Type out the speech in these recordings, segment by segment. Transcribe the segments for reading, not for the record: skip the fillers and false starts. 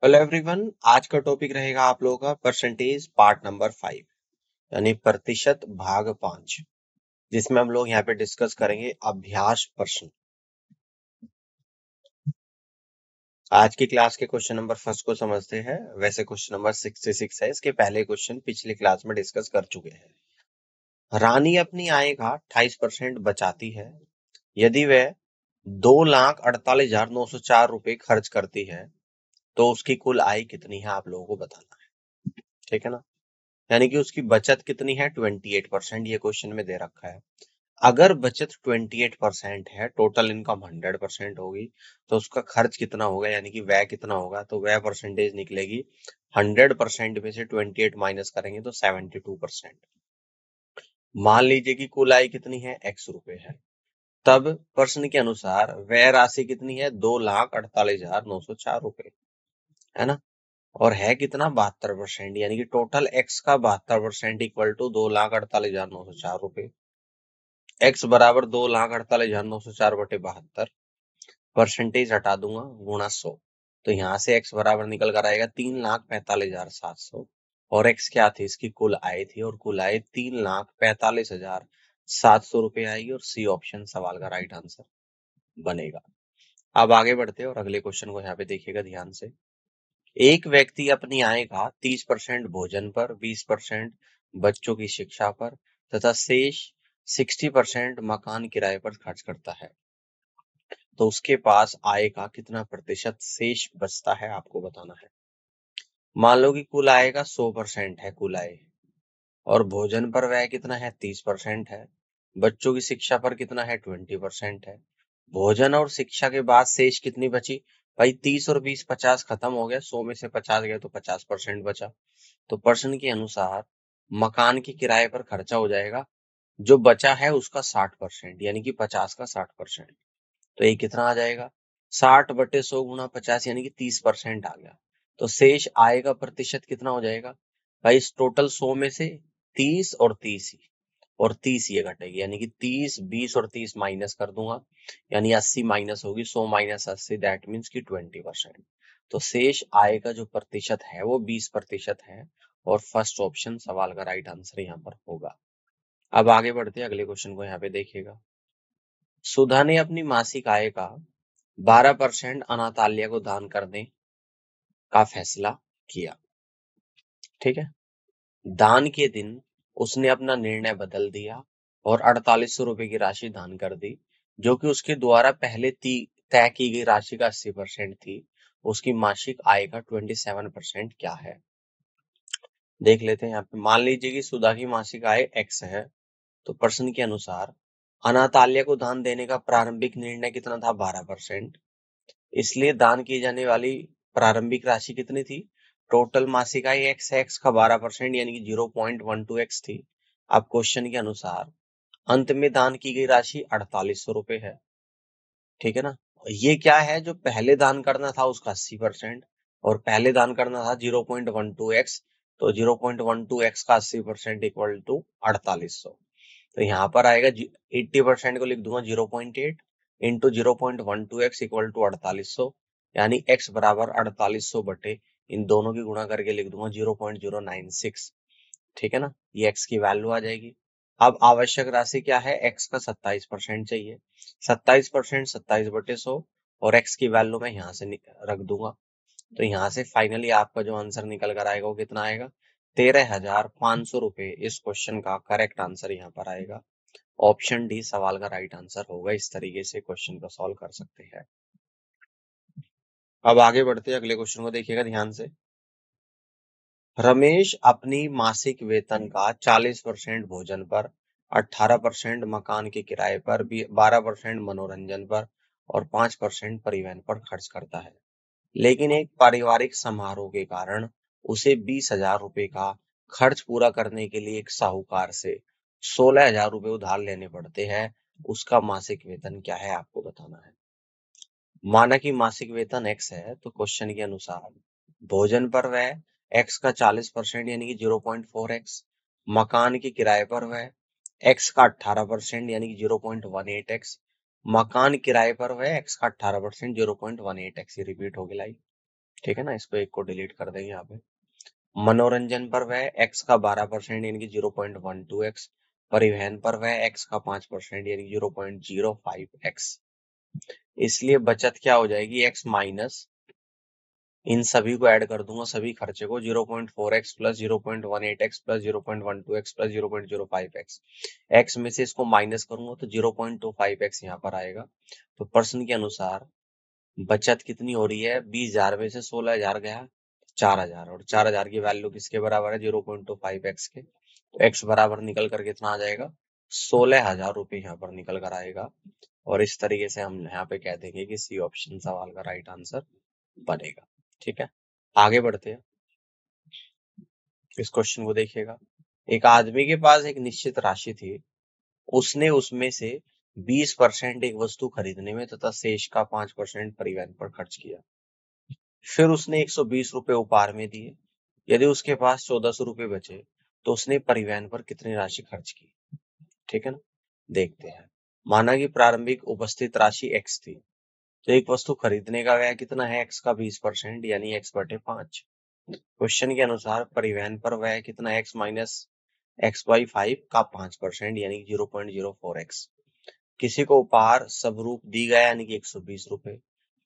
Hello everyone. आज का topic रहेगा आप लोगों का परसेंटेज पार्ट नंबर 5 यानी प्रतिशत भाग 5, जिसमें हम लोग यहाँ पे डिस्कस करेंगे अभ्यास प्रश्न। आज की क्लास के क्वेश्चन नंबर फर्स्ट को समझते हैं। वैसे क्वेश्चन नंबर 66 है, इसके पहले क्वेश्चन पिछली क्लास में डिस्कस कर चुके हैं। रानी अपनी आय का 28% बचाती है। यदि वह 2,48,904 रुपए खर्च करती है तो उसकी कुल आय कितनी है, आप लोगों को बताना है। ठीक है ना। यानी कि उसकी बचत कितनी है, 28%। ये क्वेश्चन में दे रखा है। अगर बचत 28% है, टोटल इनकम 100% होगी, तो उसका खर्च कितना होगा, यानी कि व्यय कितना होगा, तो व्यय परसेंटेज निकलेगी 100% में से 28 माइनस करेंगे तो 72%। मान लीजिए कि कुल आय कितनी है, x रुपए है। तब प्रश्न के अनुसार व्यय राशि कितनी है, 2,48,904 रुपए, है ना। और है कितना, 72%, यानी कि टोटल एक्स का 72% इक्वल टू 2,48,904 रुपए। एक्स बराबर 2,48,904/72। परसेंटेज हटा दूंगा, गुणा 100। तो यहाँ से एक्स बराबर निकल कर आएगा 3,45,700। और एक्स क्या थी, इसकी कुल आय थी, और कुल आय 3,45,700 रुपए आएगी। और सी ऑप्शन सवाल का राइट आंसर बनेगा। अब आगे बढ़ते हैं और अगले क्वेश्चन को यहाँ पे देखिएगा ध्यान से। एक व्यक्ति अपनी आय का 30% भोजन पर, 20% बच्चों की शिक्षा पर तथा शेष 60% मकान किराए पर खर्च करता है, तो उसके पास आय का कितना प्रतिशत शेष बचता है, आपको बताना है। मान लो कि कुल आय का 100% है कुल आय, और भोजन पर व्यय कितना है, 30% है। बच्चों की शिक्षा पर कितना है, 20% है। भोजन और शिक्षा के बाद शेष कितनी बची, भाई 30 और 20 50 खत्म हो गया, 100 में से 50 गए तो 50% बचा। तो प्रश्न के अनुसार मकान के किराए पर खर्चा हो जाएगा, जो बचा है उसका 60%, यानी कि 50 का 60%। तो ये कितना आ जाएगा, 60/100 गुणा 50, यानी कि 30% आ गया। तो शेष आय का प्रतिशत कितना हो जाएगा, भाई इस टोटल 100 में से 30 और 30 ही, और 30 ये घटेगी, यानी कि 30 20 और 30 माइनस कर दूंगा, यानी 80 माइनस होगी, 100 माइनस 80, दैट मीन्स की 20%। तो शेष आय का जो प्रतिशत है वो 20% है, और फर्स्ट ऑप्शन सवाल का राइट आंसर यहाँ पर होगा। अब आगे बढ़ते हैं, अगले क्वेश्चन को यहाँ पे देखिएगा। सुधा ने अपनी मासिक आय का 12% अनाथालय को दान करने का फैसला किया। ठीक है। दान के दिन उसने अपना निर्णय बदल दिया और 4800 रुपए की राशि दान कर दी, जो कि उसके द्वारा पहले तय की गई राशि का 80% थी। उसकी मासिक आय का 27% क्या है, देख लेते हैं। यहाँ पे मान लीजिए कि सुधा की मासिक आय x है, तो प्रश्न के अनुसार अनाथालय को दान देने का प्रारंभिक निर्णय कितना था, 12%। इसलिए दान की जाने वाली प्रारंभिक राशि कितनी थी, टोटल मासिक आय x का 12%, यानी कि 0.12x थी। अब क्वेश्चन के अनुसार अंत में दान की गई राशि 4800 रुपए है। ठीक है ना। ये क्या है, जो पहले दान करना था उसका 80%, और पहले दान करना था 0.12x, तो 0.12x का 80% इक्वल टू 4800। तो यहाँ पर आएगा 80% को लिख दूंगा 0.8 इंटू 0.12x इक्वल टू 4800, यानी x बराबर 4800 बटे इन दोनों की गुणा करके लिख दूंगा 0.096। ठीक है ना, ये x की वैल्यू आ जाएगी। अब आवश्यक राशि क्या है, x का 27% चाहिए। 27% 27/100, और x की वैल्यू मैं यहाँ से रख दूंगा। तो यहाँ से फाइनली आपका जो आंसर निकल कर आएगा वो कितना आएगा, 13,500 रुपए। इस क्वेश्चन का करेक्ट आंसर यहाँ पर आएगा। ऑप्शन डी सवाल का राइट आंसर होगा। इस तरीके से क्वेश्चन को सॉल्व कर सकते हैं। अब आगे बढ़ते हैं, अगले क्वेश्चन को देखिएगा ध्यान से। रमेश अपनी मासिक वेतन का 40% भोजन पर, 18% मकान के किराए पर, 12% मनोरंजन पर और 5% परिवहन पर खर्च करता है। लेकिन एक पारिवारिक समारोह के कारण उसे 20,000 रुपए का खर्च पूरा करने के लिए एक साहूकार से 16,000 रुपए उधार लेने पड़ते हैं। उसका मासिक वेतन क्या है, आपको बताना है। माना कि मासिक वेतन x है, तो क्वेश्चन के अनुसार भोजन पर वह x का 40% यानी कि 0.4x, मकान के किराए पर वह x का 18% यानी कि 0.18x, मकान किराए पर वह x का 18% 0.18x, रिपीट हो गया लाइन। ठीक है ना, इसको एक को डिलीट कर देंगे यहाँ पे। मनोरंजन पर वह x का 12% यानी कि 0.12x, परिवहन पर वह x का 5% यानी 0.05x। इसलिए बचत क्या हो जाएगी, x माइनस इन सभी को ऐड कर दूंगा, सभी खर्चे को, 0.4x plus 0.18x plus 0.12x plus 0.05x। x में से इसको माइनस करूंगा तो 0.25x यहाँ पर आएगा। तो प्रश्न के अनुसार बचत कितनी हो रही है, 20,000 में से 16,000 गया, 4,000, और 4,000 की वैल्यू किसके बराबर है, 0.25x के। तो x बराबर निकल कर कितना आ जाएगा, 16,000 रुपये यहाँ पर निकल कर आएगा। और इस तरीके से हम यहाँ पे कह देंगे कि सी ऑप्शन सवाल का राइट आंसर बनेगा। ठीक है, आगे बढ़ते हैं। इस क्वेश्चन को देखिएगा। एक आदमी के पास एक निश्चित राशि थी, उसने उसमें से 20% एक वस्तु खरीदने में तथा शेष का 5% परिवहन पर खर्च किया। फिर उसने 120 रुपए उपहार में दिए। यदि उसके पास 1400 रुपए बचे तो उसने परिवहन पर कितनी राशि खर्च की। ठीक है ना, देखते हैं। माना कि प्रारंभिक उपस्थित राशि x थी, तो एक वस्तु खरीदने का व्यय कितना है, x का 20% यानी x/5। क्वेश्चन के अनुसार परिवहन पर व्यय कितना है, x माइनस x/5 का 5% यानी 0.04x। किसी को उपहार स्वरूप दी गया यानी कि 120 रुपए,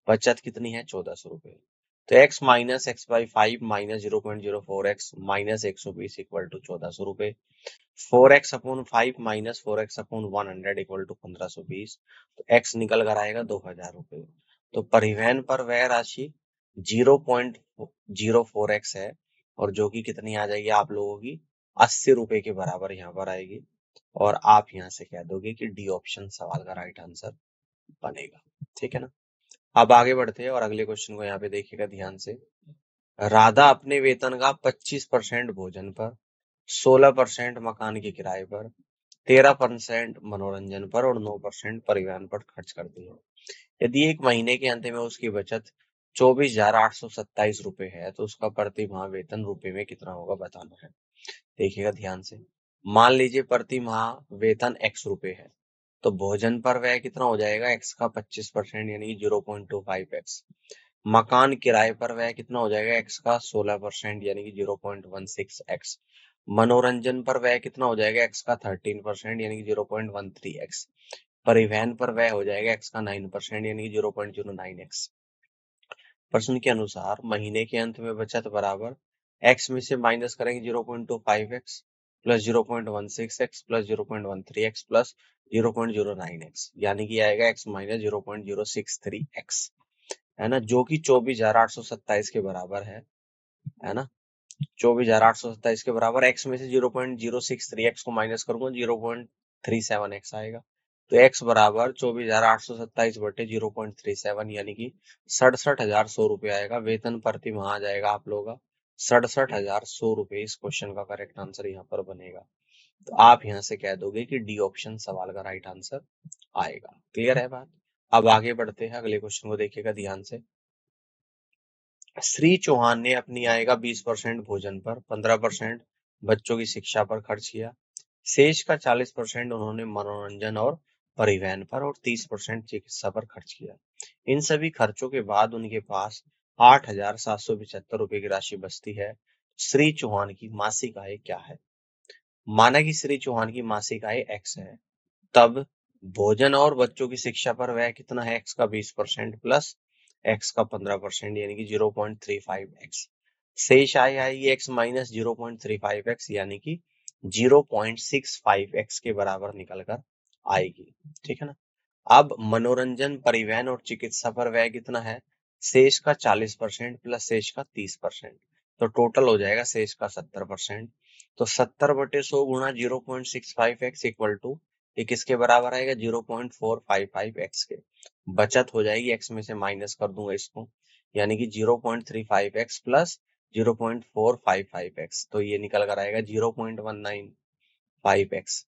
बचत कितनी है, 1400 रुपए। तो x minus x/5 minus 0.04x minus 120 equal to 1400 रुपए। 4x upon 5 minus 4x upon 100 equal to 1520। तो x निकल कर आएगा 2000 रुपए। तो परिवहन पर वह राशि 0.04x है, और जो कि कितनी आ जाएगी आप लोगों की, 80 रुपए के बराबर यहाँ पर आएगी। और आप यहाँ से कह दोगे कि डी ऑप्शन सवाल का राइट आंसर बनेगा। ठीक है ना, अब आगे बढ़ते हैं और अगले क्वेश्चन को यहाँ पे देखिएगा ध्यान से। राधा अपने वेतन का 25% भोजन पर, 16% मकान के किराए पर, 13% मनोरंजन पर और 9% परिवहन पर खर्च करती है। यदि एक महीने के अंत में उसकी बचत 24,827 रुपए है तो उसका प्रति माह वेतन रुपए में कितना होगा बताना है। देखिएगा ध्यान से। मान लीजिए प्रति माह वेतन x रुपए है, तो भोजन पर व्यय कितना हो जाएगा, x का 25% यानी 0.25x। मकान किराए पर व्यय कितना हो जाएगा, x का 16% यानी कि 0.16x। मनोरंजन पर व्यय कितना हो जाएगा, x का 13% यानी कि 0.13x। परिवहन पर व्यय हो जाएगा x का 9% यानी कि 0.09x। प्रश्न के अनुसार महीने के अंत में बचत बराबर x में से माइनस करेंगे 0.25x plus 0.16x plus 0.13x plus 0.09x, यानी कि आएगा x माइनस 0.063x, है ना, जो कि 24,827 के बराबर है ना। 24,827 के बराबर x में से 0.063x को माइनस करूंगा 0.37x आएगा। तो x बराबर 24,827 बटे 0.37 यानी कि 67,100 रुपये आएगा। वेतन प्रति माह आ जाएगा आप लोगों का 67,100 रुपये। इस क्वेश्चन का करेक्ट आंसर यहाँ पर बनेगा। तो आप यहाँ से कह दोगे कि डी ऑप्शन सवाल का राइट आंसर आएगा। क्लियर है बात। अब आगे बढ़ते हैं, अगले क्वेश्चन को देखिएगा ध्यान से। श्री चौहान ने अपनी आय का 20% भोजन पर, 15% बच्चों की शिक्षा पर खर्च किया। शेष का 40% उन्होंने मनोरंजन और परिवहन पर और 30% चिकित्सा पर खर्च किया। इन सभी खर्चों के बाद उनके पास 8,775 रुपए की राशि बचती है। श्री चौहान की मासिक आय क्या है। माना कि श्री चौहान की मासिक आय x है, तब भोजन और बच्चों की शिक्षा पर व्यय कितना है, x का 20% प्लस x का 15% यानी कि 0.35x। शेष आय आएगी x माइनस 0.35x यानी कि 0.65x के बराबर निकल कर आएगी। ठीक है ना। अब मनोरंजन, परिवहन और चिकित्सा पर व्यय कितना है, शेष का 40% प्लस शेष का 30%, तो टोटल हो जाएगा शेष का 70%। तो 70/100 गुणा 0.65x इक्वल टू ये किसके बराबर आएगा, 0.455x के। बचत हो जाएगी, x में से माइनस कर दूंगा इसको, यानी कि 0.35x प्लस 0.455x, तो ये निकल कर आएगा 0.195x।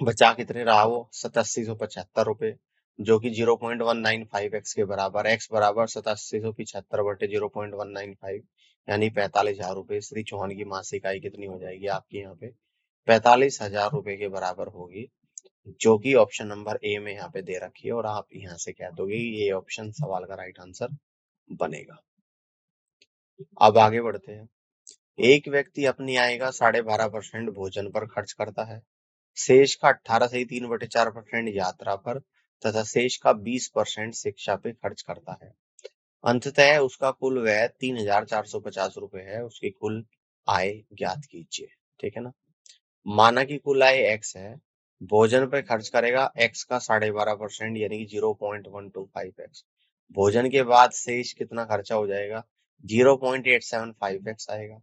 बचा कितने रहा वो, 8775 रुपए, जो कि 0.195x के बराबर। x बराबर 8775 बटे 0.195 यानी 45,000 रुपए। श्री चौहान की मासिक आय कितनी हो जाएगी आपकी यहाँ पे, 45,000 रुपए के बराबर होगी, जो कि ऑप्शन नंबर ए में यहाँ पे दे रखी है। और आप यहाँ से कह दोगे ये ऑप्शन सवाल का राइट आंसर बनेगा। अब आगे बढ़ते हैं। एक व्यक्ति अपनी आय का 12.5% भोजन पर खर्च करता है, शेष का 18 से 3/4% यात्रा पर तथा शेष का 20% शिक्षा पे खर्च करता है। अंततः उसका कुल व्यय 3,450 रुपए है। उसकी कुल आय ज्ञात कीजिए। ठीक है ना। माना कि कुल आय x है, भोजन पे खर्च करेगा x का 12.5% यानी कि 0.125x। भोजन के बाद शेष कितना खर्चा हो जाएगा? 0.875x आएगा।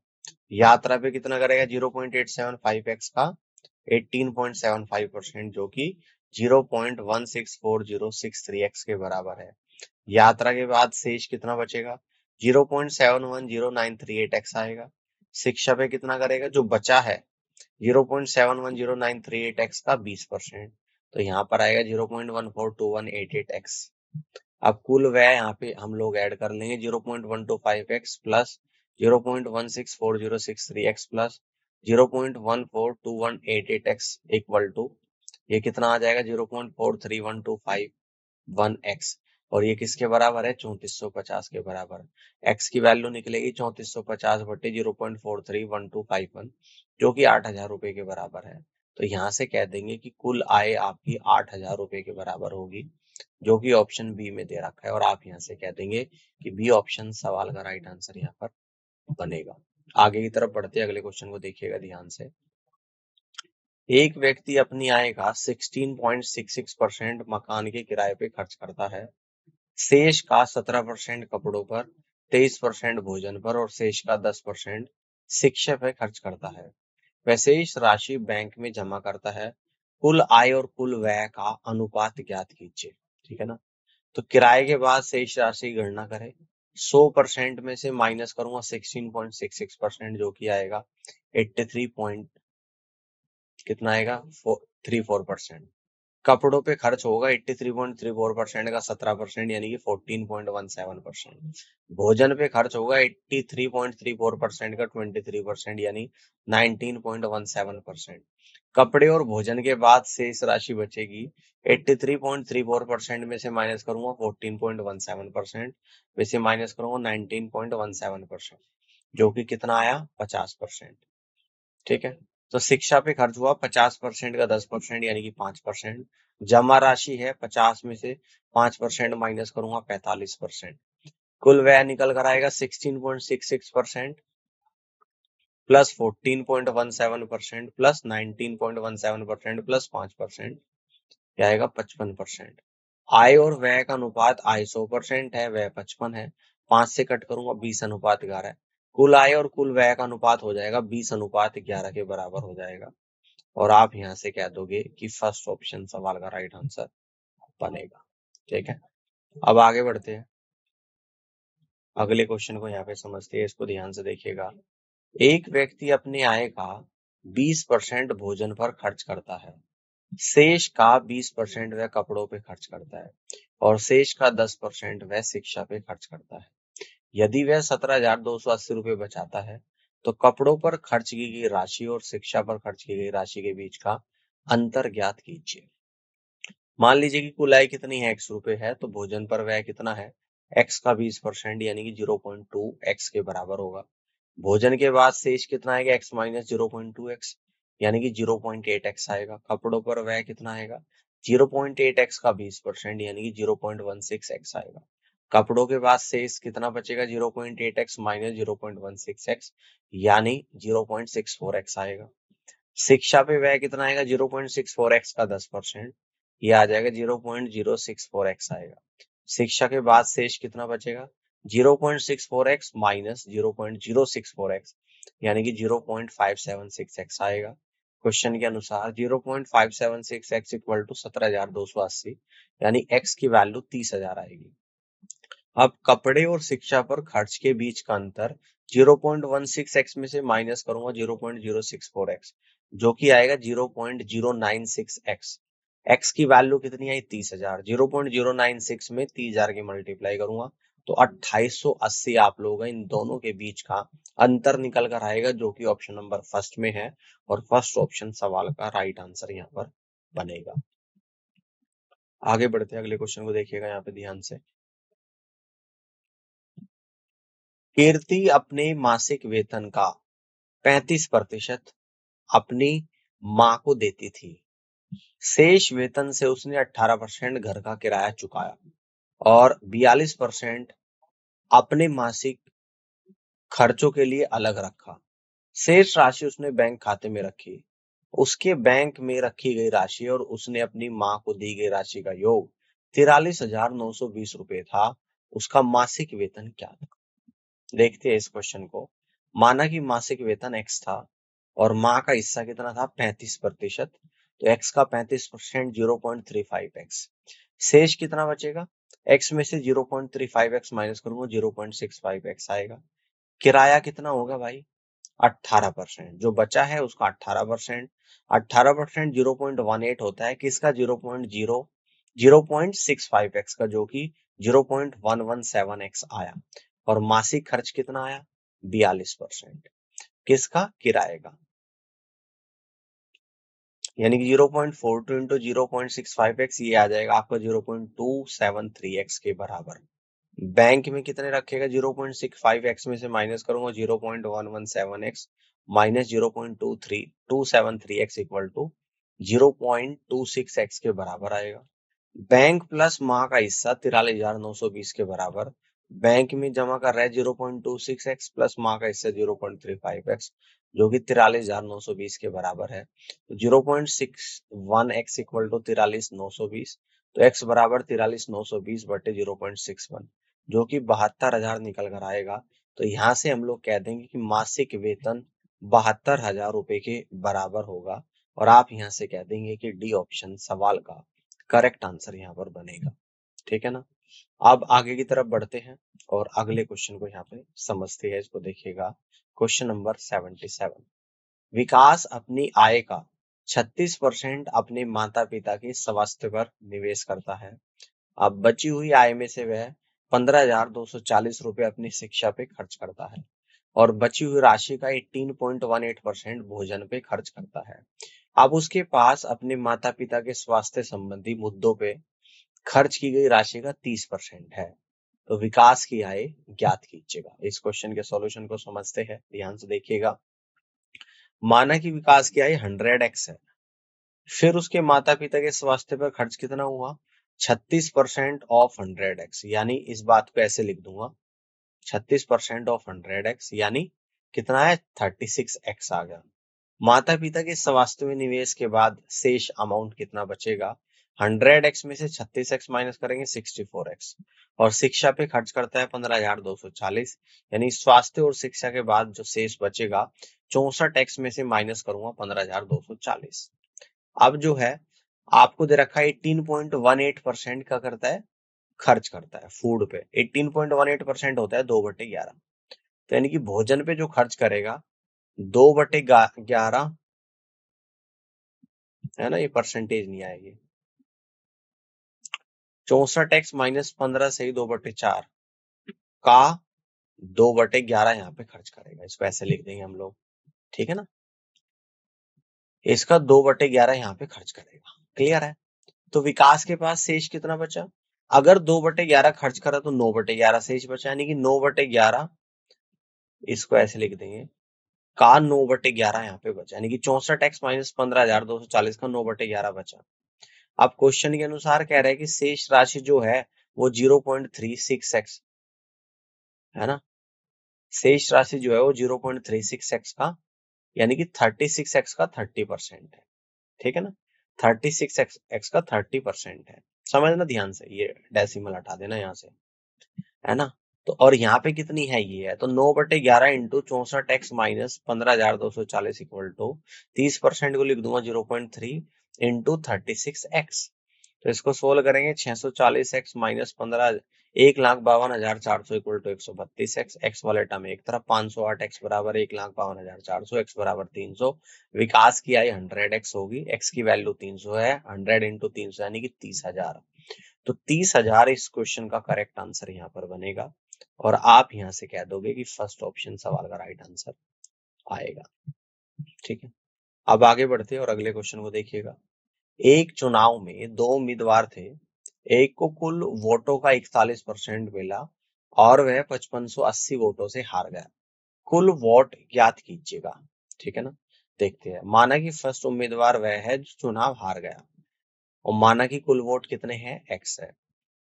यात्रा पे कितना करेगा? 0.875x का 18.75% जो कि 0.164063x के बराबर है। यात्रा के बाद शेष कितना बचेगा? 0.710938x आएगा। शिक्षा पे कितना करेगा? जो बचा है 0.710938x का 20%, तो यहाँ पर आएगा 0.142188x। अब कुल व्यय यहाँ पे हम लोग ऐड कर लेंगे 0.125x plus 0.164063x plus 0.142188x equal to ये कितना आ जाएगा? 0.431251x। और ये किसके बराबर है? 3450 के बराबर। x की वैल्यू निकलेगी 3450 बटे 0.431251 जो कि 8,000 रुपए के बराबर है। तो यहाँ से कह देंगे कि कुल आय आपकी 8,000 रुपए के बराबर होगी, जो कि ऑप्शन बी में दे रखा है। और आप यहाँ से कह देंगे कि बी ऑप्शन सवाल का राइट आंसर यहाँ पर बनेगा। आगे की तरफ बढ़ते अगले क्वेश्चन को देखिएगा ध्यान से। एक व्यक्ति अपनी आय का 16.66% मकान के किराए पे खर्च करता है, शेष का 17% कपड़ों पर, 23% भोजन पर और शेष का 10% शिक्षा पे खर्च करता है। वह शेष राशि बैंक में जमा करता है। कुल आय और कुल व्यय का अनुपात ज्ञात कीजिए। ठीक है ना। तो किराए के बाद शेष राशि की गणना करें। 100% में से माइनस करूंगा 16.66% जो कि आएगा 83 कितना आएगा 34%। कपड़ों पे खर्च होगा 83.34% का 17% यानी कि 14.17%। भोजन पे खर्च होगा 83.34% का 23% यानी 19.17%। कपड़े और भोजन के बाद शेष राशि बचेगी 83.34% में से माइनस करूंगा 14.17% में से माइनस करूंगा 19.17% जो कि कितना आया 50%। ठीक है। तो शिक्षा पे खर्च हुआ 50% का 10% यानी कि 5%। जमा राशि है 50 में से 5% माइनस करूंगा 45%। कुल व्यय निकल कर आएगा 16.66% प्लस 14.17% प्लस 19.17% प्लस 5% क्या आएगा 55%। आय और व्यय का अनुपात आय 100% है, व्यय 55 है। 5 से कट करूंगा 20:11 है। कुल आय और कुल व्यय का अनुपात हो जाएगा 20:11 के बराबर हो जाएगा। और आप यहाँ से कह दोगे कि फर्स्ट ऑप्शन सवाल का राइट आंसर बनेगा। ठीक है। अब आगे बढ़ते हैं अगले क्वेश्चन को यहाँ पे समझते हैं। इसको ध्यान से देखिएगा। एक व्यक्ति अपनी आय का 20% भोजन पर खर्च करता है, शेष का 20% वह कपड़ों पे खर्च करता है और शेष का 10% वह शिक्षा पे खर्च करता है। यदि वह 17,280 रुपये बचाता है तो कपड़ों पर खर्च की गई राशि और शिक्षा पर खर्च की गई राशि के बीच का अंतर ज्ञात कीजिए। मान लीजिए कि कुल आय कितनी है x रुपए है, तो भोजन पर व्यय कितना है x का 20% यानी कि 0.2x के बराबर होगा। भोजन के बाद शेष कितना आएगा x माइनस 0.2x यानी कि 0.8x आएगा। कपड़ों पर व्यय कितना आएगा 0.8x का 20% यानी कि 0.16x आएगा। कपड़ों के बाद शेष कितना बचेगा 0.8x माइनस 0.16x यानी 0.64x आएगा। शिक्षा पे व्यय कितना आएगा 0.64x का 10%, ये आ जाएगा 0.064x आएगा। शिक्षा के बाद शेष कितना बचेगा 0.64x माइनस 0.064x यानी कि 0.576x आएगा। क्वेश्चन के अनुसार 0.576x इक्वल टू 17,280 यानी x की वैल्यू 30,000 आएगी। अब कपड़े और शिक्षा पर खर्च के बीच का अंतर 0.16x में से माइनस करूंगा 0.064x जो कि आएगा 0.096x। x की वैल्यू कितनी आई 30,000। 0.096 में 30,000 की मल्टीप्लाई करूंगा तो 2880 आप लोग इन दोनों के बीच का अंतर निकल कर आएगा जो कि ऑप्शन नंबर फर्स्ट में है। और फर्स्ट ऑप्शन सवाल का राइट आंसर यहाँ पर बनेगा। आगे बढ़ते अगले क्वेश्चन को देखिएगा यहाँ पे ध्यान से। कीर्ति अपने मासिक वेतन का 35% अपनी माँ को देती थी। शेष वेतन से उसने 18% घर का किराया चुकाया और 42% अपने मासिक खर्चों के लिए अलग रखा। शेष राशि उसने बैंक खाते में रखी। उसके बैंक में रखी गई राशि और उसने अपनी माँ को दी गई राशि का योग 43,920 रुपए था। उसका मासिक वेतन क्या था? देखते हैं इस क्वेश्चन को। माना कि मासिक वेतन x था और माँ का हिस्सा कितना था? 35%। तो x का 35% 0.35x। शेष कितना बचेगा? x में से 0.35x माइनस करूंगा 0.65x आएगा। किराया कितना होगा भाई? 18%। जो बचा है उसका 18%। 18% 0.18 होता है किसका? 0.65x का, जो कि 0.117x आया। और मासिक खर्च कितना आया? 42%। किसका? किराए का। यानी कि 0.42 इंटू 0.65x ये आ जाएगा आपका 0.273x के बराबर। बैंक में कितने रखेगा? 0.65x में से माइनस करूंगा 0.117x minus 0.273x equal to 0.26x के बराबर आएगा। बैंक प्लस माँ का हिस्सा 43,920 के बराबर। बैंक में जमा कर रहा है 0.26x प्लस माँ का हिस्सा 0.35x, जो कि 43,920 के बराबर है। तो 0.61x इक्वल टू 43,920। तो x बराबर 43,920 बटे 0.61, जो कि 72,000 निकल कर आएगा। तो यहाँ से हम लोग कह देंगे कि मासिक वेतन 72,000 रुपए के बराबर होगा। और आप यहाँ से कह देंगे कि डी ऑप्शन सवाल का करेक्ट आंसर यहाँ पर बनेगा। ठीक है ना? अब आगे की तरफ बढ़ते हैं और अगले क्वेश्चन को यहाँ पे समझते हैं। इसको देखिएगा। Question number 77। विकास अपनी आय का 36% अपने माता पिता के स्वास्थ्य पर निवेश करता है। अब बची हुई आय में से वह 15,240 रुपए अपनी शिक्षा पे खर्च करता है और बची हुई राशि का 18.18% भोजन पे खर्च करता है। अब उसके पास अपने माता पिता के स्वास्थ्य संबंधी मुद्दों पे खर्च की गई राशि का 30% है। तो विकास की आय ज्ञात कीजिएगा। इस क्वेश्चन के सॉल्यूशन को समझते हैं, ध्यान से देखिएगा। माना कि विकास की आय 100x है, फिर उसके माता पिता के स्वास्थ्य पर खर्च कितना हुआ? 36% ऑफ 100x। यानी इस बात को ऐसे लिख दूंगा, 36% ऑफ 100x यानी कितना है? 36x आ गया। माता पिता के स्वास्थ्य में निवेश के बाद शेष अमाउंट कितना बचेगा? 100x में से 36x माइनस करेंगे 64x। और शिक्षा पे खर्च करता है 15,240। यानी स्वास्थ्य और शिक्षा के बाद जो शेष बचेगा 64x में से माइनस करूंगा 15,240। अब जो है आपको दे रखा है 18.18% का करता है, खर्च करता है फूड पे। 18.18% होता है 2/11। तो यानी कि भोजन पे जो खर्च करेगा 2/11 है ना, ये परसेंटेज नहीं आएगी। 64x माइनस 15 से ही 2/4 का 2/11 यहाँ पे खर्च करेगा। इसको ऐसे लिख देंगे हम लोग, ठीक है ना? इसका 2/11 यहाँ पे खर्च करेगा। क्लियर है? तो विकास के पास शेष कितना बचा? अगर 2/11 खर्च करा तो 9/11 शेष बचा, यानी कि 9/11 इसको ऐसे लिख देंगे का 9/11 यहाँ पे बचा, यानी कि 64x माइनस 15,240 का 9/11 बचा। अब क्वेश्चन के अनुसार कह रहा है कि शेष राशि जो है वो 0.36x है ना। शेष राशि जो है वो 0.36x का, यानी कि 36x का 30% है। ठीक है ना? 36x का 30% है। समझना ध्यान से, ये डेसिमल हटा देना यहाँ से, है ना। तो और यहाँ पे कितनी है? ये है तो 9/11 into 64x minus 15,240 equal to 30% को लिख दूंगा 0.3 इंटू 36x। तो इसको सोल्व करेंगे 640x minus 15 1,52,400 equal to 132x। X वाले टर्म एक तरफ 508x बराबर 1,52,400, x बराबर 300। विकास की आई 100x होगी, x की वैल्यू 300 है, 100 इंटू 300 यानी कि 30,000। तो 30,000 इस क्वेश्चन का करेक्ट आंसर यहाँ पर बनेगा और आप यहाँ से कह दोगे कि फर्स्ट ऑप्शन सवाल का राइट आंसर आएगा। ठीक है, अब आगे बढ़ते हैं और अगले क्वेश्चन को देखिएगा। एक चुनाव में 2 उम्मीदवार थे, एक को कुल वोटों का 41% मिला और वह 5580 वोटों से हार गया। कुल वोट ज्ञात कीजिएगा। ठीक है ना। देखते हैं। माना कि फर्स्ट उम्मीदवार वह है जो चुनाव हार गया और माना कि कुल वोट कितने हैं, x है।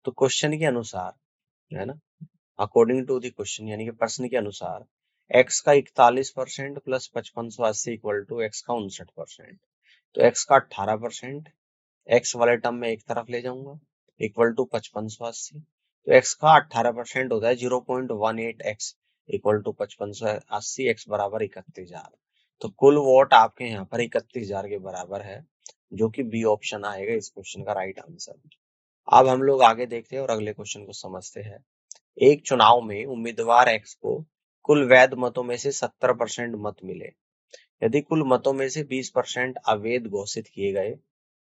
तो क्वेश्चन के अनुसार, है ना, अकॉर्डिंग टू द क्वेश्चन यानी कि प्रश्न के अनुसार x का 41% प्लस 5580 इक्वल टू x का 59%। तो x का 18% x वाले टर्म में एक तरफ ले जाऊंगा इक्वल टू 5580। तो x का 18% होता है 0.18x इक्वल टू 5580, x बराबर 31,000। तो कुल वोट आपके यहाँ पर 31,000 के बराबर है, जो कि बी ऑप्शन आएगा इस क्वेश्चन का राइट आंसर। अब हम लोग आगे देखते हैं और अगले क्वेश्चन को समझते हैं। एक चुनाव में उम्मीदवार एक्स को कुल वैध मतों में से 70% मत मिले। यदि कुल मतों में से 20% अवैध घोषित किए गए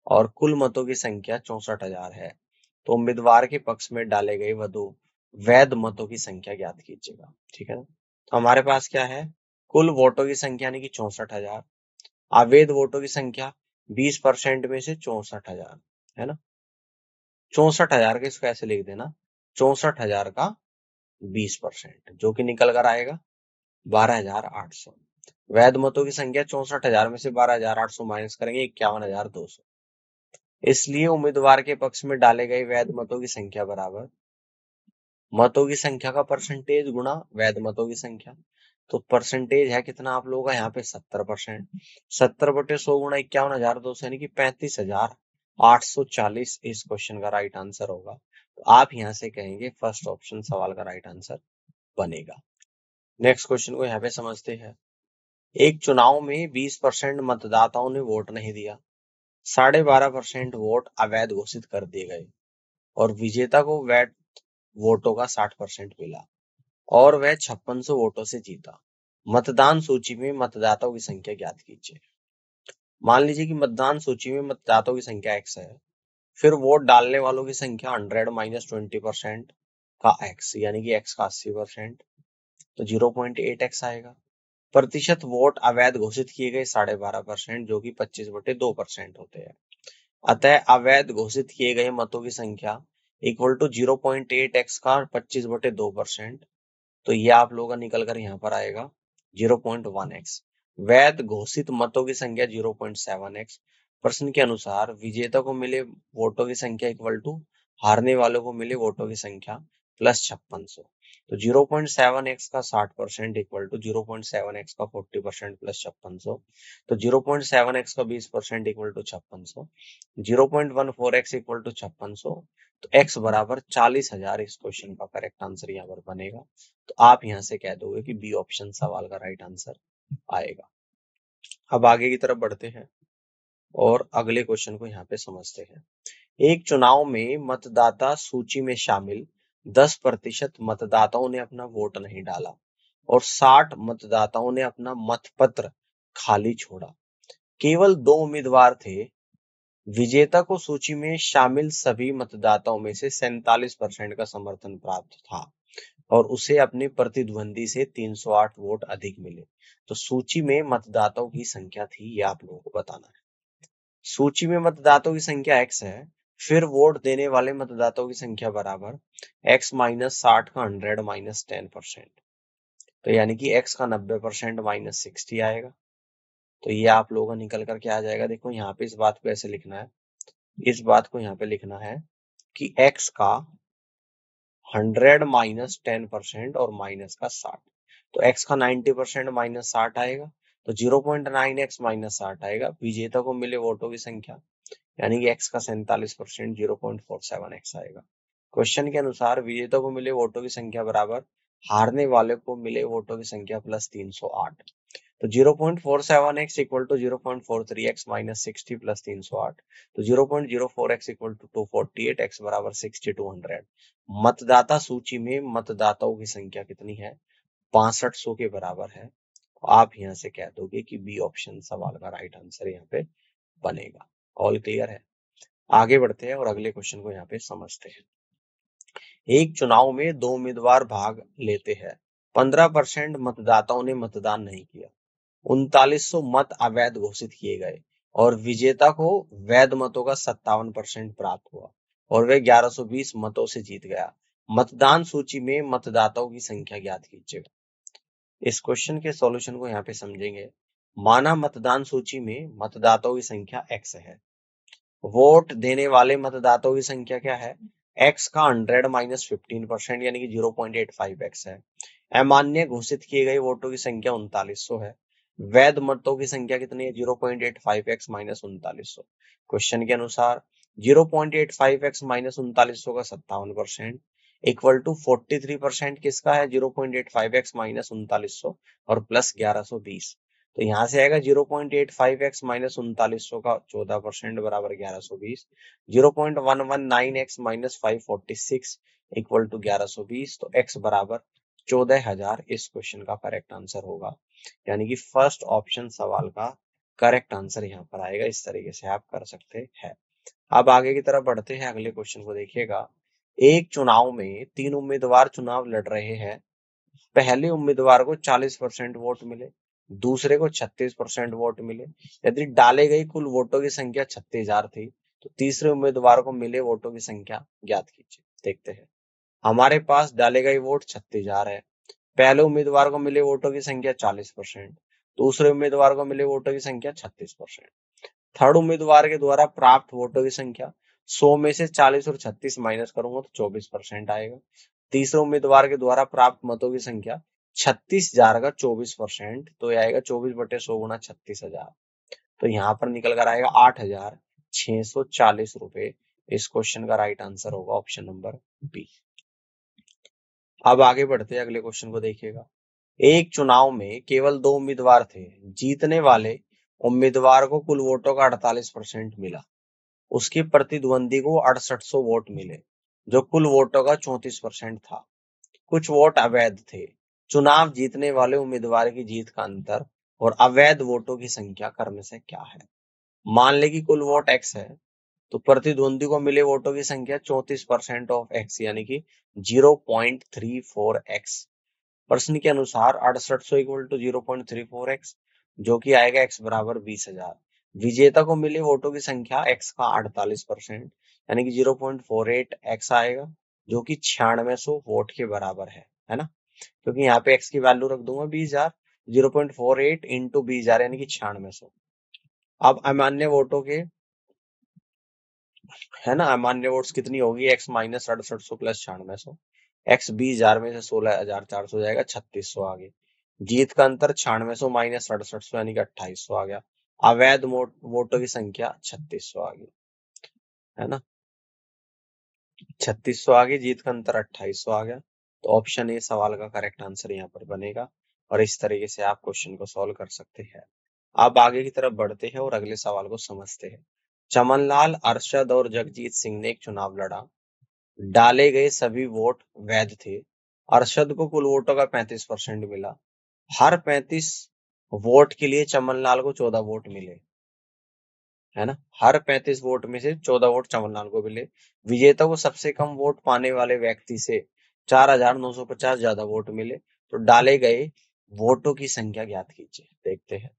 और कुल मतों की संख्या 64,000 है, तो उम्मीदवार के पक्ष में डाले गए वैध मतों की संख्या ज्ञात कीजिएगा। ठीक है ना। तो हमारे पास क्या है, कुल वोटों की संख्या यानी कि 64,000, अवैध वोटों की संख्या 20% में से 64,000, है ना। 64,000 के इसको ऐसे लिख देना, 64,000 का 20%, जो कि निकल कर आएगा 12,800। वैध मतों की संख्या 64,000 में से 12,800 माइनस करेंगे 51,200। इसलिए उम्मीदवार के पक्ष में डाले गए वैध मतों की संख्या बराबर मतों की संख्या का परसेंटेज गुणा वैध मतों की संख्या। तो परसेंटेज है कितना आप लोगों का यहाँ पे 70%। 70/100 गुणा 51,200 यानी कि 35,840 इस क्वेश्चन का राइट आंसर होगा। तो आप यहाँ से कहेंगे फर्स्ट ऑप्शन सवाल का राइट आंसर बनेगा। नेक्स्ट क्वेश्चन को यहाँ पे समझते हैं। एक चुनाव में 20% मतदाताओं ने वोट नहीं दिया, 12.5% वोट अवैध घोषित कर दिए गए और विजेता को वैध वोटों का 60% मिला और वह 5600 वोटों से जीता। मतदान सूची में मतदाताओं की संख्या ज्ञात कीजिए। मान लीजिए कि मतदान सूची में मतदाताओं की संख्या x है, फिर वोट डालने वालों की संख्या 100 माइनस 20% का x यानी कि x का 80%, तो 0.8x आएगा। प्रतिशत वोट अवैध घोषित किए गए 12.5%, जो कि 25/2% होते हैं। अतः अवैध घोषित किए गए मतों की संख्या इक्वल टू 0.8x का 25/2%। तो ये आप लोगों का निकल कर यहाँ पर आएगा 0.1x। वैध घोषित मतों की संख्या 0.7x। प्रश्न के अनुसार विजेता को मिले वोटों की संख्या इक्वल टू हारने वालों को मिले वोटों की संख्या प्लस 5600। तो 0.7x का 60% इक्वल टू 0.7x का 40% प्लस 5600। तो 0.7x का 20% equal to 5600। 0.14x equal to 5600। तो x बराबर 40,000 इस क्वेश्चन का करेक्ट आंसर यहाँ पर बनेगा। तो आप यहां से कह दोगे कि बी ऑप्शन सवाल का राइट आंसर आएगा। अब आगे की तरफ बढ़ते हैं और अगले क्वेश्चन को यहाँ पे समझते हैं। एक चुनाव में मतदाता सूची में शामिल 10% मतदाताओं ने अपना वोट नहीं डाला और 60 मतदाताओं ने अपना मतपत्र खाली छोड़ा। केवल 2 उम्मीदवार थे। विजेता को सूची में शामिल सभी मतदाताओं में से 47% का समर्थन प्राप्त था और उसे अपने प्रतिद्वंदी से 308 वोट अधिक मिले। तो सूची में मतदाताओं की संख्या थी, ये आप लोगों को बताना है। सूची में मतदाताओं की संख्या x है, फिर वोट देने वाले मतदाताओं की संख्या बराबर x माइनस 60 का 100 माइनस 10%। तो यानी कि x का 90% माइनस 60 आएगा। तो ये आप लोगों का निकल कर क्या आ जाएगा, देखो यहाँ पे इस बात को ऐसे लिखना है, इस बात को यहाँ पे लिखना है कि x का 100 माइनस 10% और माइनस का 60। तो x का 90% माइनस 60 आएगा, तो 0.9x माइनस 60 आएगा। विजेता को मिले वोटों की संख्या यानी कि x का 47% 0.47x आएगा। क्वेश्चन के अनुसार विजेता को मिले वोटों की संख्या बराबर हारने वाले को मिले वोटों की संख्या प्लस 308। तो 0.47x equal to 0.43x minus 60 plus 308। तो 0.04x इक्वल टू 248, x बराबर 6200। मतदाता सूची में मतदाताओं की संख्या कितनी है, 6500 के बराबर है। तो आप यहाँ से कह दोगे कि बी ऑप्शन सवाल का राइट आंसर यहाँ पे बनेगा। ऑल क्लियर है। आगे बढ़ते हैं और अगले क्वेश्चन को यहाँ पे समझते हैं। एक चुनाव में 2 उम्मीदवार भाग लेते हैं। 15% मतदाताओं ने मतदान नहीं किया। 3900 मत अवैध घोषित किए गए और विजेता को वैध मतों का 57% प्राप्त हुआ और वह 1120 मतों से जीत गया। मतदान सूची में मतदाताओं की संख्या ज्ञात कीजिएगा। इस क्वेश्चन के सॉल्यूशन को यहाँ पे समझेंगे। माना मतदान सूची में मतदाताओं की संख्या x है, वोट देने वाले मतदाताओं की संख्या क्या है, x का 100 माइनस 15% यानी कि 0.85x है। अमान्य घोषित किए गए वोटों की संख्या 3900 है। वैध मतों की संख्या कितनी है, 0.85x माइनस 3900। क्वेश्चन के अनुसार 0.85x माइनस 3900 का 57% इक्वल टू 43% किसका है, 0.85x माइनस 3900 और प्लस 1120। तो यहाँ से आएगा 0.85x माइनस 3900 का 14% बराबर 1120। 0.119x minus 546 equal to 1120। तो x बराबर 14,000 इस क्वेश्चन का करेक्ट आंसर होगा। यानी कि फर्स्ट ऑप्शन सवाल का करेक्ट आंसर यहाँ पर आएगा। इस तरीके से आप कर सकते हैं। अब आगे की तरफ बढ़ते हैं, अगले क्वेश्चन को देखिएगा। एक चुनाव में 3 उम्मीदवार चुनाव लड़ रहे हैं। पहले उम्मीदवार को 40% वोट मिले, दूसरे को 36% वोट मिले। यदि डाले गई कुल वोटों की संख्या 36,000 थी तो तीसरे उम्मीदवार को मिले वोटों की संख्या ज्ञात कीजिए। देखते हैं, हमारे पास डाले गए वोट 36,000 है। पहले उम्मीदवार को मिले वोटों की संख्या 40%, दूसरे उम्मीदवार को मिले वोटों की संख्या 36%। थर्ड उम्मीदवार के द्वारा प्राप्त वोटों की संख्या 100 में से 40 और 36 माइनस करूंगा तो 24% आएगा। तीसरे उम्मीदवार के द्वारा प्राप्त मतों की संख्या 36,000 का 24%, तो यह आएगा 24/100 गुना 36,000। तो यहाँ पर निकल कर आएगा 8,640 रुपए। इस क्वेश्चन का राइट आंसर होगा ऑप्शन नंबर बी। अब आगे बढ़ते हैं, अगले क्वेश्चन को देखिएगा। एक चुनाव में केवल 2 उम्मीदवार थे। जीतने वाले उम्मीदवार को कुल वोटों का 48% मिला, उसके प्रतिद्वंदी को 6800 वोट मिले, जो कुल वोटों का 34% था। कुछ वोट अवैध थे। चुनाव जीतने वाले उम्मीदवार की जीत का अंतर और अवैध वोटों की संख्या क्रम से क्या है। मान ले कि कुल वोट x है, तो प्रतिद्वंदी को मिले वोटों की संख्या 34% ऑफ x यानी कि 0.34x। प्रश्न के अनुसार 6800 इक्वल टू 0.34x, जो कि आएगा x बराबर 20,000। विजेता को मिले वोटों की संख्या x का 48% यानी कि 0.48x आएगा, जो कि 9600 वोट के बराबर है ना। क्योंकि यहाँ पे x की वैल्यू रख दूंगा 20,000, 0.48 इंटू 20,000 यानी कि 9600। अब अमान्य वोटों के है ना, अमान्य वोट्स कितनी होगी, x माइनस 6800 प्लस 9600। x 20,000 में से 16,400 जाएगा, 3600 आ गए। जीत का अंतर 9600 माइनस 6800 यानी कि 2800 आ गया। अवैध वोटों की संख्या 3600 आ गई, है ना। 3600 आ गई, जीत का अंतर 2800 आ गया। तो ऑप्शन ए सवाल का करेक्ट आंसर यहाँ पर बनेगा। और इस तरीके से आप क्वेश्चन को सॉल्व कर सकते हैं। आप आगे की तरफ बढ़ते हैं और अगले सवाल को समझते हैं। चमनलाल, अरशद और जगजीत सिंह ने एक चुनाव लड़ा। डाले गए सभी वोट वैध थे। अरशद को कुल वोटों का 35% मिला। हर 35 वोट के लिए चमनलाल को 14 वोट मिले, है ना। हर 35 वोट में से 14 वोट चमनलाल को मिले। विजेता को सबसे कम वोट पाने वाले व्यक्ति से 4,950 ज्यादा वोट मिले। तो डाले गए वोटों की संख्या ज्ञात कीजिए। देखते हैं,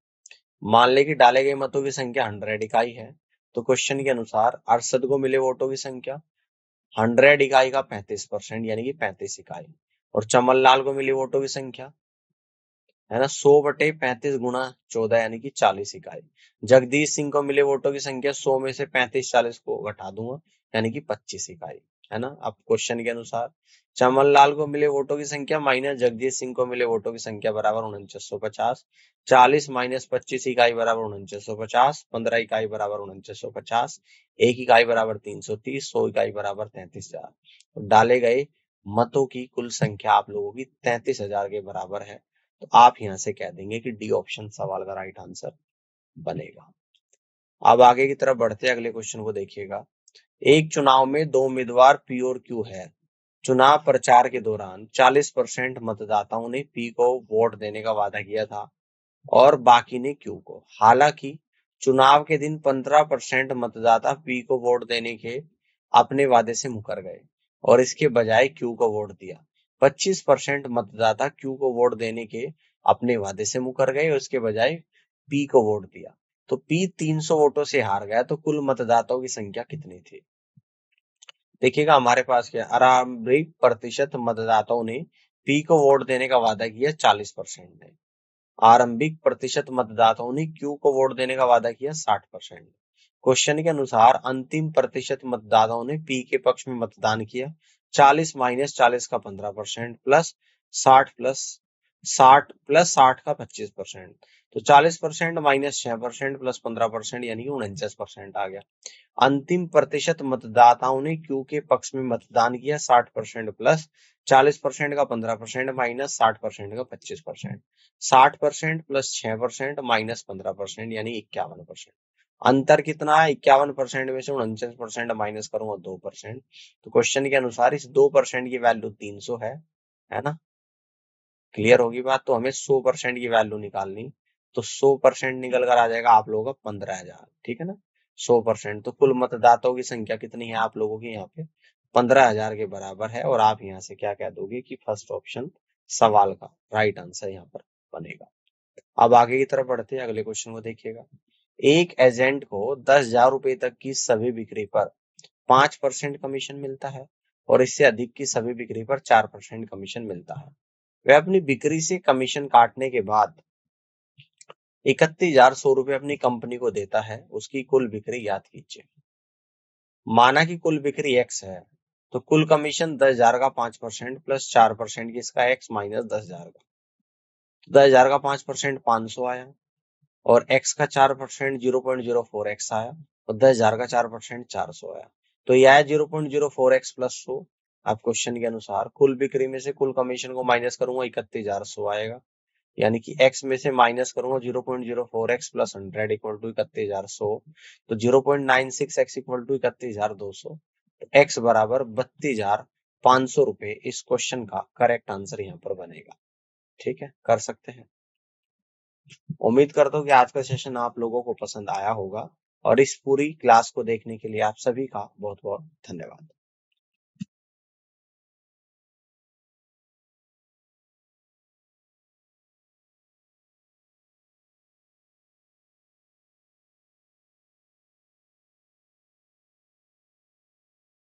मान ले कि डाले गए मतों की संख्या 100 इकाई है। तो क्वेश्चन के अनुसार अरशद को मिले वोटों की संख्या 100 इकाई का 35% यानी कि 35 इकाई, और चमनलाल को मिली वोटों की संख्या है ना 100/35 गुना 14 यानी कि 40 इकाई। जगदीश सिंह को मिले वोटों की संख्या 100 में से 35-40 को घटा दूंगा यानी कि 25 इकाई, है ना। अब क्वेश्चन के अनुसार चमनलाल को मिले वोटों की संख्या माइनस जगदीश सिंह को मिले वोटों की संख्या बराबर 4950। 40 माइनस 25 इकाई बराबर 4950। 15 इकाई बराबर 4950। 1 इकाई बराबर 330। 100 इकाई बराबर 33,000। तो डाले गए मतों की कुल संख्या आप लोगों की 33,000 के बराबर है। तो आप यहां से कह देंगे कि डी ऑप्शन सवाल का राइट आंसर बनेगा। अब आगे की तरफ बढ़ते हैं, अगले क्वेश्चन को देखिएगा। एक चुनाव में 2 उम्मीदवार पी और क्यू है। चुनाव प्रचार के दौरान 40% मतदाताओं ने पी को वोट देने का वादा किया था और बाकी ने क्यू को। हालांकि चुनाव के दिन 15% मतदाता पी को वोट देने के अपने वादे से मुकर गए और इसके बजाय क्यू को वोट दिया। 25% मतदाता क्यू को वोट देने के अपने वादे से मुकर गए और इसके बजाय पी को वोट दिया। तो पी 300 वोटों से हार गया, तो कुल मतदाताओं की संख्या कितनी थी। देखिएगा हमारे पास क्या, आरंभिक प्रतिशत मतदाताओं ने पी को वोट देने का वादा किया 40% ने। आरंभिक प्रतिशत मतदाताओं ने क्यू को वोट देने का वादा किया 60%। क्वेश्चन के अनुसार अंतिम प्रतिशत मतदाताओं ने पी के पक्ष में मतदान किया। 40 माइनस 40 का 15% प्लस 60 का 25%। तो 40% माइनस 6% प्लस 15% यानी कि 49% आ गया। अंतिम प्रतिशत मतदाताओं ने क्यू के पक्ष में मतदान किया 60% प्लस 40% का 15% माइनस 60% का 25%। 60% प्लस 6% माइनस 15% यानी 51%। अंतर कितना है? 51% में से 49% माइनस करूंगा 2%। तो क्वेश्चन के अनुसार इस 2% की वैल्यू 300 है ना। क्लियर होगी बात। तो हमें 100% की वैल्यू निकालनी, तो 100% निकल कर आ जाएगा आप लोगों का 15,000। ठीक है ना। 100%, तो कुल मतदाताओं की संख्या कितनी है आप लोगों की यहाँ पे? 15,000 के बराबर है। और आप यहाँ से क्या कह दोगे कि फर्स्ट ऑप्शन सवाल का राइट आंसर यहाँ पर बनेगा। अब आगे की तरफ बढ़ते हैं, अगले क्वेश्चन को देखिएगा। एक एजेंट को 10,000 रुपए तक की सभी बिक्री पर 5% कमीशन मिलता है और इससे अधिक की सभी बिक्री पर 4% कमीशन मिलता है। वह अपनी बिक्री से कमीशन काटने के बाद 31,100 रुपए अपनी कंपनी को देता है। उसकी कुल बिक्री ज्ञात कीजिए। माना कि कुल बिक्री x है, तो कुल कमीशन 10,000 का 5% प्लस 4% की इसका x माइनस 10,000 का। तो 10,000 का 5% 500 आया और x का 4% 0.04x आया और 10,000 का 4% 400 आया। तो यह है 0.04x प्लस 100। अब क्वेश्चन के अनुसार कुल बिक्री में से कुल कमीशन को माइनस करूंगा 31,100 आएगा, यानी कि x में से माइनस करूंगा 0.04x प्लस 100 इक्वल टू 31,100। तो 0.96x इक्वल टू 31,200। तो x बराबर 32,500 रुपए इस क्वेश्चन का करेक्ट आंसर यहाँ पर बनेगा। ठीक है, कर सकते हैं। उम्मीद करता हूँ कि आज का सेशन आप लोगों को पसंद आया होगा और इस पूरी क्लास को देखने के लिए आप सभी का बहुत बहुत धन्यवाद।